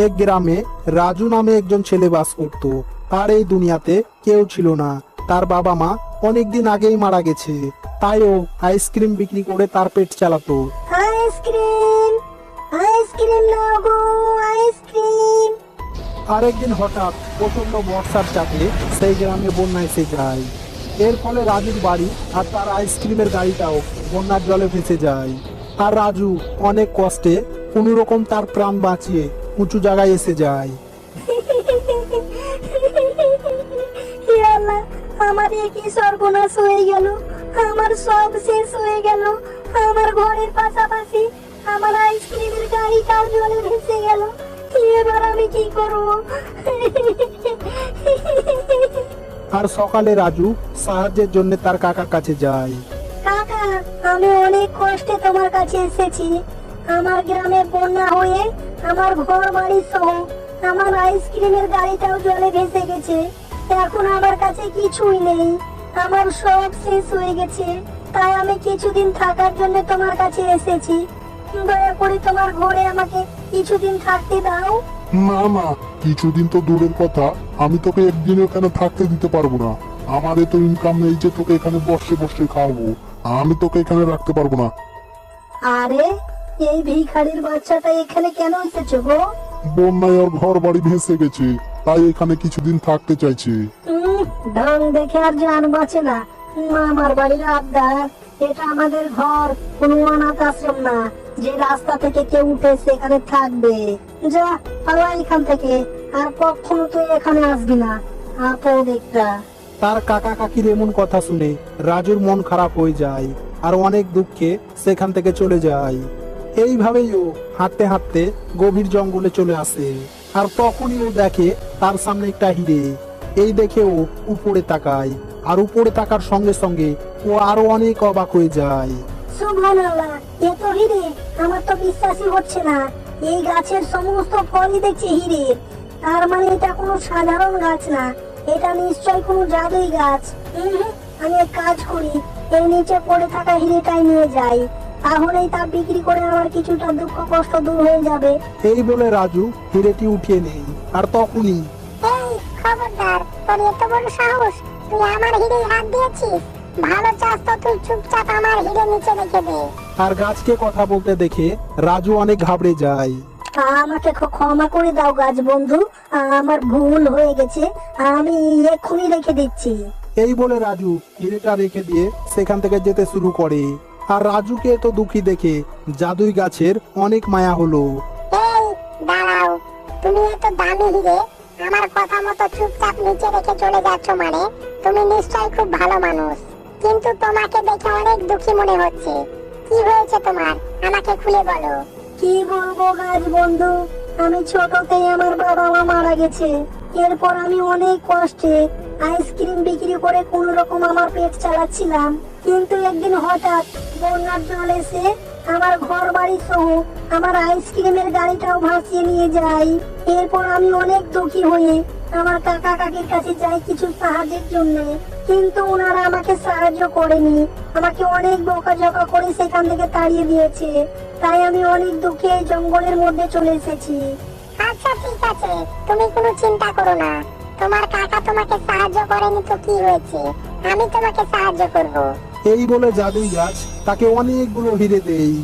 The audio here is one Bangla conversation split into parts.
এক গ্রামে রাজু নামে একজন ছেলে বাস করত। আর এই দুনিয়াতে কেউ ছিল না। তার বাবা মা অনেকদিন আগেই মারা গেছে। তাই ও আইসক্রিম বিক্রি করে তার পেট চালাতো। আইসক্রিম, আইসক্রিম নাও গো, আইসক্রিম। আরেকদিন হঠাৎ প্রচন্ড বর্ষার চাপে সেই গ্রামে বন্যা এসে যায়। এর ফলে রাজুর বাড়ি আর তার আইসক্রিমের গাড়িটাও বন্যার জলে ভেসে যায়। আর রাজু অনেক কষ্টে কোনো রকম তার প্রাণ বাঁচিয়ে উঁচু জায়গায় এসে যায়। হে আল্লাহ, আমার কি সর্বনাশ হয়ে গেল। আমার সব শেষ হয়ে গেল। আমার ঘরের পাশাপাশি আমার আইসক্রিমের গাড়িটাও জলে ভেসে গেল। এবার আমি কি করব? আর সকালে রাজু সাহায্যের জন্য তার কাকার কাছে যায়। কাকা, আমি অনেক কষ্টে তোমার কাছে এসেছি। আমার গ্রামে বন্যা হয়ে আমার ঘর বাড়ি সহ আমার আইসক্রিমের গাড়িটাও জলে ভেসে গেছে। এখন আমার কাছে কিছুই নেই। আমার সব শেষ হয়ে গেছে। তাই আমি কিছুদিন থাকার জন্য তোমার কাছে এসেছি। দয়া করে তোমার ঘরে আমাকে কিছুদিন থাকতে দাও। না না, কিছুদিন তো দূরের কথা, আমি তোকে একদিন এখানে থাকতে দিতে পারবো না। আমাদের তো ইনকাম নেই যে তোকে এখানে বসে বসে খাওয়াবো। আমি তোকে এখানে রাখতে পারবো না। আরে, এই ভিখারির বাচ্চাটা এখানে কেন এসেছো গো? বন্যায় ওর ঘর বাড়ি ভেসে গেছে, তাই এখানে কিছুদিন থাকতে চাইছে। ঢং দেখে আর জান বাঁচে না। আমার বাড়ির আবদার, এটা আমাদের ঘর, কোনো অনাথ আশ্রম না যে রাস্তা থেকে কেউ উঠে সেখানে থাকবে। যা, পালা এখান থেকে। আর কখনো তুই এখানে আসবি না, আপদ একটা। তার কাকা কাকির এমন কথা শুনে রাজুর মন খারাপ হয়ে যায় আর অনেক দুঃখে সেখান থেকে চলে যায়। এইভাবেই ও হাঁটতে হাঁটতে গভীর জঙ্গলে চলে আসে। আর তখনই ও দেখে তার সামনে একটা হিরে। এই দেখে ও উপরে তাকায়। আর উপরে তাকার সঙ্গে সঙ্গে ও আরো অনেক অবাক হয়ে যায়। সুবহানাল্লাহ, এ তো হিরে। আমার তো বিশ্বাসই হচ্ছে না। এই গাছের সমস্ত ফলই দেখছি হিরের। তার মানে এটা কোনো সাধারণ গাছ না, এটা নিশ্চয় কোনো জাদুই গাছ। আমি এক কাজ করি, এর নিচে পড়ে থাকা হিরেটাই নিয়ে যাই। তাহলেই তা বিক্রি করে আমার কিছুটা দুঃখ কষ্ট দূর হয়ে যাবে। এই বলে রাজু হিরেটি উঠিয়ে নেয়। আর তখনই এই খবরদার, তোর এত বড় সাহস, তুই আমার হিরে হাত দিয়েছিস? ভালো চাস তো তুই চুপচাপ আমার হিরে নিচে রেখে দে। আর গাছকে কথা বলতে দেখে রাজু অনেক ঘাবড়ে যায়। আমাকে ক্ষমা করে দাও গাছ বন্ধু, আমার ভুল হয়ে গেছে। আমি এক্ষুনি রেখে দিচ্ছি। এই বলে রাজু হিরেটা রেখে দিয়ে সেখান থেকে যেতে শুরু করে। আর রাজুকে তো দুঃখী দেখে জাদুই গাছের অনেক মায়া হলো। এই দাঁড়াও, তুমি এত দামি হিরে আমার কথা মতো চুপচাপ নিচে রেখে চলে যাচ্ছ, মানে তুমি নিশ্চয়ই খুব ভালো মানুষ। কিন্তু তোমাকে দেখে অনেক দুঃখী মনে হচ্ছে। কি হয়েছে তোমার, আমাকে খুলে বলো। কি বলবো গাছ বন্ধু, আমি ছোটতেই আমার বাবা মা মারা গেছে। এরপর আমি অনেক কষ্টে আইসক্রিম বিক্রি করে কোন রকম আমার পেট চালাচ্ছিলাম। কিন্তু একদিন হঠাৎ বন্যার জল এসে আমার ঘর বাড়ি সহ আমার আইসক্রিমের গাড়িটাও ভাসিয়ে নিয়ে যায়। এরপর আমি অনেক দুঃখী হয়ে আমার কাকা কাকির কাছে যাই কিছু সাহায্যের জন্য। কিন্তু ওনারা আমাকে সাহায্য করেনি, আমাকে অনেক বকাঝকা করে সেখান থেকে তাড়িয়ে দিয়েছে। তাই আমি অনেক দুঃখে এই জঙ্গলের মধ্যে চলে এসেছি। আচ্ছা ঠিক আছে, তুমি কোনো চিন্তা করো না। তোমার কাকা তোমাকে সাহায্য করেনি তো কি হয়েছে, আমি তোমাকে সাহায্য করব। এই বলে জাদুই গাছ তাকে অনেকগুলো হিরে দেয়।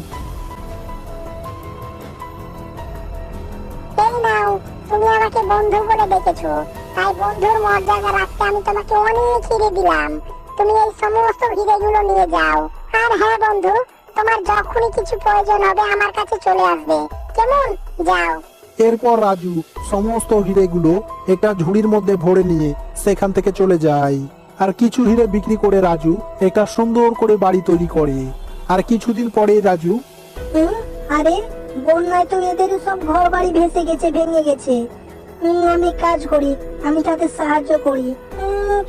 এই নাও, তুমি আমাকে বন্ধু বলে ডেকেছো, তাই বন্ধুর মর্যাদা রাখতে আমি তোমাকে অনেক হিরে দিলাম। তুমি এই সমস্ত হিরেগুলো নিয়ে যাও। আর হ্যাঁ বন্ধু, তোমার যখনই কিছু প্রয়োজন হবে আমার কাছে চলে আসবে, কেমন? যাও। এরপর রাজু সমস্ত হিরেগুলো একটা ঝুড়ির মধ্যে ভরে নিয়ে সেখান থেকে চলে যায়। আর কিছু হিরে বিক্রি করে রাজু একটা সুন্দর করে বাড়ি তৈরি করে। আর কিছুদিন পরে রাজু আরে, বন্যায় তো এদের সব ঘর বাড়ি ভেসে গেছে, ভেঙে গেছে। আমি কাজ করি, আমি তাকে সাহায্য করি।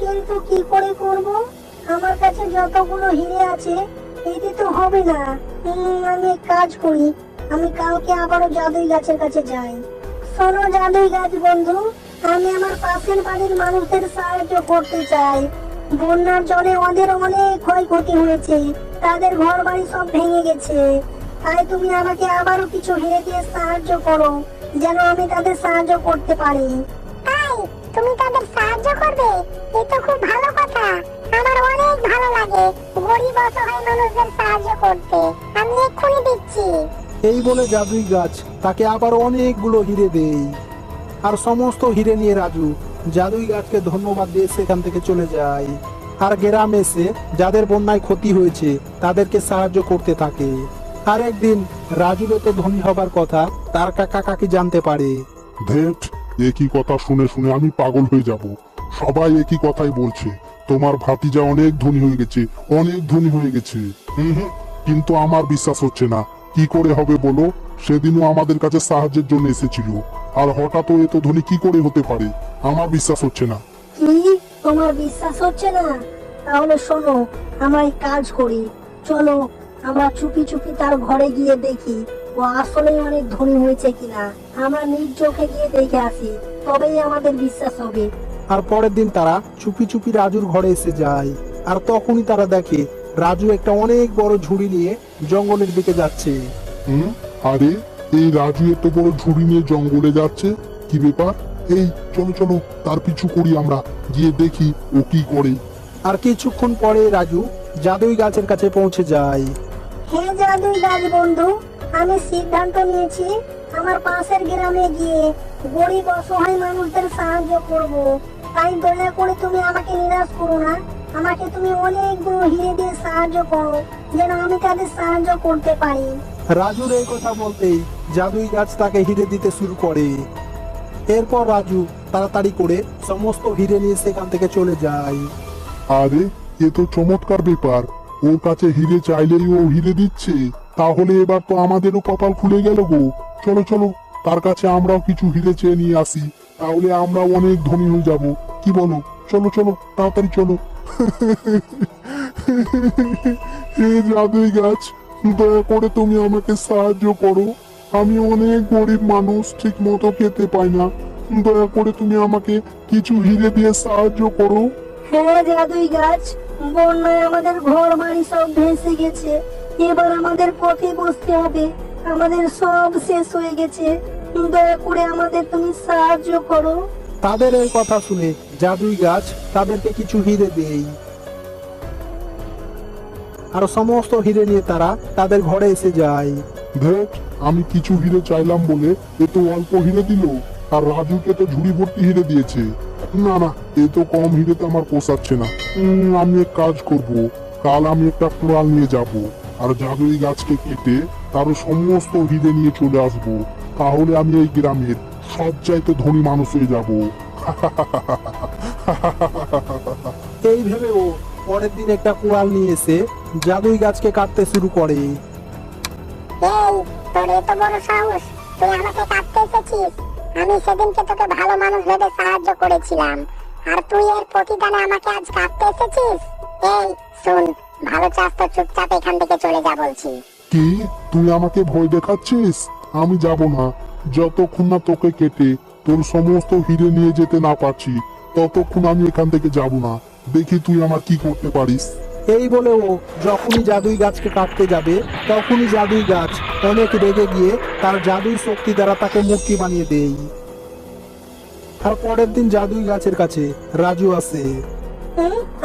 কিন্তু কি করে করব? আমার কাছে যতগুলো হিরে আছে এতে তো হবে না। আমি এক কাজ করি, আমি কালকে আবারও জাদুই গাছের কাছে যাই। শোনো জাদুই গাছ বন্ধু, আমি আমার পাশের বাড়ির মানুষদের সাহায্য করতে চাই। বন্যার জলে ওদের অনেক ক্ষয়ক্ষতি হয়েছে, তাদের ঘর বাড়ি সব ভেঙে গেছে। তাই তুমি আমাকে আবারও কিছু হিরে দিয়ে সাহায্য করো। যেন আমি তাদের সাহায্য করতে পারি। তাই তুমি তাদের সাহায্য করবে? এ তো খুব ভালো কথা। আমার অনেক ভালো লাগে গরিব অসহায় মানুষদের সাহায্য করতে। আমি এক্ষুনি দিচ্ছি। এই বলে জাদুই গাছ তাকে আবার অনেকগুলো হিরে দেয়। আর সমস্ত হিরে নিয়ে রাজু জাদুই গাছকে ধন্যবাদ দিয়ে সেখান থেকে চলে যায়। আর গ্রামে এসে যাদের বন্যায় ক্ষতি হয়েছে তাদেরকে সাহায্য করতে থাকে। আর একদিন রাজুর তো ধনী হবার কথা তার কাকা কাকি জানতে পারে। ধেট, একই কথা শুনে শুনে আমি পাগল হয়ে যাব। সবাই একই কথাই বলছে, তোমার ভাতিজা অনেক ধনী হয়ে গেছে, অনেক ধনী হয়ে গেছে। কিন্তু আমার বিশ্বাস হচ্ছে না। কি করে হবে বলো? সেদিনও আমাদের কাছে সাহায্যের জন্য এসেছিল, আর হঠাৎ ও এত ধনী কি করে হতে পারে? আমার বিশ্বাস হচ্ছে না। কি, তোমার বিশ্বাস হচ্ছে না? তাহলে শোনো, আমরা এক কাজ করি, চলো আমরা চুপি চুপি তার ঘরে গিয়ে দেখি ও আসলেই অনেক ধনী হয়েছে কিনা। আমরা নিজ চোখে গিয়ে দেখে আসি, তবেই আমাদের বিশ্বাস হবে। আর পরের দিন তারা চুপি চুপি রাজুর ঘরে এসে যায়। আর তখনই তারা দেখে রাজু একটা অনেক বড় ঝুড়ি নিয়ে জঙ্গলের দিকে যাচ্ছে। আরে, এই রাজু এত বড় ঝুড়ি নিয়ে জঙ্গলে যাচ্ছে, কি ব্যাপার? এই চলো চলো, তার পিছু করি, আমরা গিয়ে দেখি ও কি করে। আর কিছুক্ষণ পরে রাজু জাদুই গাছের কাছে পৌঁছে যায়। হে জাদুই গাছ বন্ধু, আমি সিদ্ধান্ত নিয়েছি আমার পাশের গ্রামে গিয়ে গরিব অসহায় মানুষদের সাহায্য করব। তাই দয়া করে তুমি আমাকে নিরাশ করো না। আমাকে তুমি অনেকগুলো হিরে দিয়ে সাহায্য করো, যেন আমি তাদের সাহায্য করতে পারি। রাজুর এই কথা বলতেই জাদুই গাছ তাকে হিরে দিতে শুরু করে। এরপর রাজু তাড়াতাড়ি করে সমস্ত হিরে নিয়ে সেখান থেকে চলে যায়। আরে, এ তো চমৎকার ব্যাপার। ওর কাছে হিরে চাইলেই ও হিরে দিচ্ছে। তাহলে এবার তো আমাদেরও কপাল খুলে গেল গো। চলো চলো, তার কাছে আমরাও কিছু হিরে চেয়ে নিয়ে আসি, তাহলে আমরা অনেক ধনী হয়ে যাব। কি বলো? চলো চলো, তাড়াতাড়ি চলো। হে জাদুই গাছ, দয়া করে তুমি আমাকে সাহায্য করো। আমি অনেক গরিব মানুষ, ঠিক মতো খেতে পাই না। দয়া করে তুমি আমাকে কিছু হিরে দিয়ে সাহায্য করো। হ্যাঁ জাদুই গাছ, বন্যায় আমাদের ঘর বাড়ি সব ভেসে গেছে। এবার আমাদের পথে বসতে হবে, আমাদের সব শেষ হয়ে গেছে। দয়া করে আমাদের তুমি সাহায্য করো। তাদের এই কথা শুনে জাদুই গাছ তাদেরকে কিছু হিরে দেয়। আর সমস্ত হিরে নিয়ে তারা তাদের ঘরে এসে যায়। দেখ, আমি কিছু হিরে চাইলাম বলে এ তো অল্প হিরে দিল, আর রাজুকে তো ঝুড়ি ভর্তি হিরে দিয়েছে। না না, এ তো কম হিরেতে আমার পোষাচ্ছে না। আমি এক কাজ করব, কাল আমি একটা কুড়াল নিয়ে যাব, আর জাদুই গাছকে কেটে তার সমস্ত হিরে নিয়ে চলে আসব। তাহলে আমি এই গ্রামের সবচাইতে ধনী মানুষ হয়ে যাব। এই ভেবে ও পরের দিন একটা কুড়াল নিয়ে এসে জাদুই গাছকে কাটতে শুরু করে। এই, তোর এত বড় সাহস, তুই আমাকে কাটতে এসেছিস? আমি সেদিনকে তোকে ভালো মানুষ ভেবে সাহায্য করেছিলাম, আর তুই এর প্রতিদানে আমাকে আজ কাটতে এসেছিস? এই শুন, ভালো চাস তো চুপচাপ এখান থেকে চলে যা বলছি। কি, তুই আমাকে ভয় দেখাচ্ছিস? আমি যাব না। যতক্ষণ না তোকে কেটে তোর সমস্ত হিরে নিয়ে যেতে না পারছি, ততক্ষণ আমি এখান থেকে যাব না। দেখি তুই আমার কি করতে পারিস। এই বলে ও যখনই জাদুই গাছকে কাটতে যাবে তখনই জাদুই গাছ অনেক রেগে গিয়ে তার জাদুই শক্তি দ্বারা তাকে মূর্তি বানিয়ে দেয়। আর পরের দিন জাদুই গাছের কাছে রাজু আসে।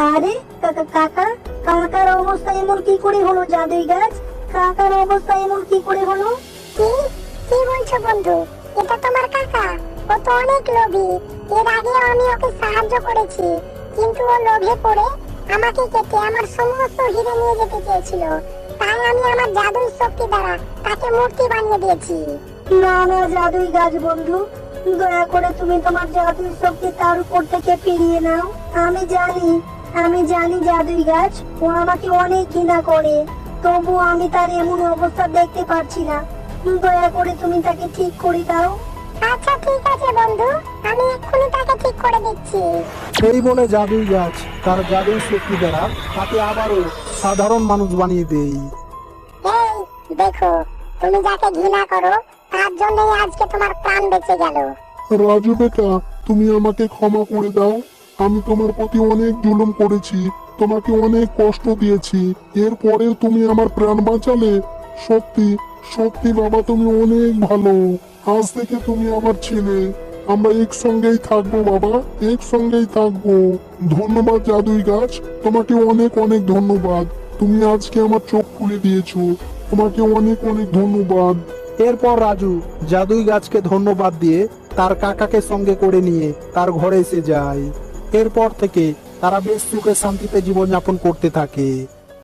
আরে কাকা, কাকার অবস্থা এমন কি করে হলো? জাদুই গাছ, কাকার অবস্থা এমন কি করে হলো? কি কি বলছো বন্ধু? এটা তোমার কাকা? ও তো অনেক লোভী। এর আগে আমি ওকে সাহায্য করেছি, কিন্তু ও লোভে পড়ে আমাকে কেটে আমার সমস্ত হিরে নিয়ে যেতে চেয়েছিল। তাই আমি আমার জাদুর শক্তি দ্বারা তাকে মূর্তি বানিয়ে দিয়েছি। না না জাদুই গাছ বন্ধু, দয়া করে তুমি তোমার জাদুর শক্তি তার উপর থেকে ফিরিয়ে নাও। আমি জানি জাদুই গাছ, ও আমাকে অনেক ঘৃণা করে, তবু আমি তার এমন অবস্থা দেখতে পারছি না। দয়া করে তুমি তাকে ঠিক করে দাও। আচ্ছা ঠিক আছে বন্ধু, আমি এক্ষুনি তাকে ঠিক করে দিচ্ছি। এই বলে জাদুই গাছ তার জাদুই শক্তি দ্বারা তাকে আবারও সাধারণ মানুষ বানিয়ে দেয়। এই দেখো, তুমি যাকে ঘৃণা করো তার জন্যই আজকে তোমার প্রাণ বেঁচে গেল। রাজু বেটা, তুমি আমাকে ক্ষমা করে দাও। আমি তোমার প্রতি অনেক জুলুম করেছি, তোমাকে অনেক কষ্ট দিয়েছি। এরপরেও তুমি আমার প্রাণ বাঁচালে। সত্যি সত্যি বাবা, তুমি অনেক ভালো। আজ থেকে তুমি আমার ছেলে। আমরা একসঙ্গেই থাকবো বাবা, একসঙ্গেই থাকবো। ধন্যবাদ জাদুই গাছ, তোমাকে অনেক অনেক ধন্যবাদ। তুমি আজকে আমার চোখ খুলে দিয়েছো, তোমাকে অনেক অনেক ধন্যবাদ। এরপর রাজু জাদুই গাছকে ধন্যবাদ দিয়ে তার কাকাকে সঙ্গে করে নিয়ে তার ঘরে এসে যায়। এরপর থেকে তারা বেশ সুখে শান্তিতে জীবনযাপন করতে থাকে।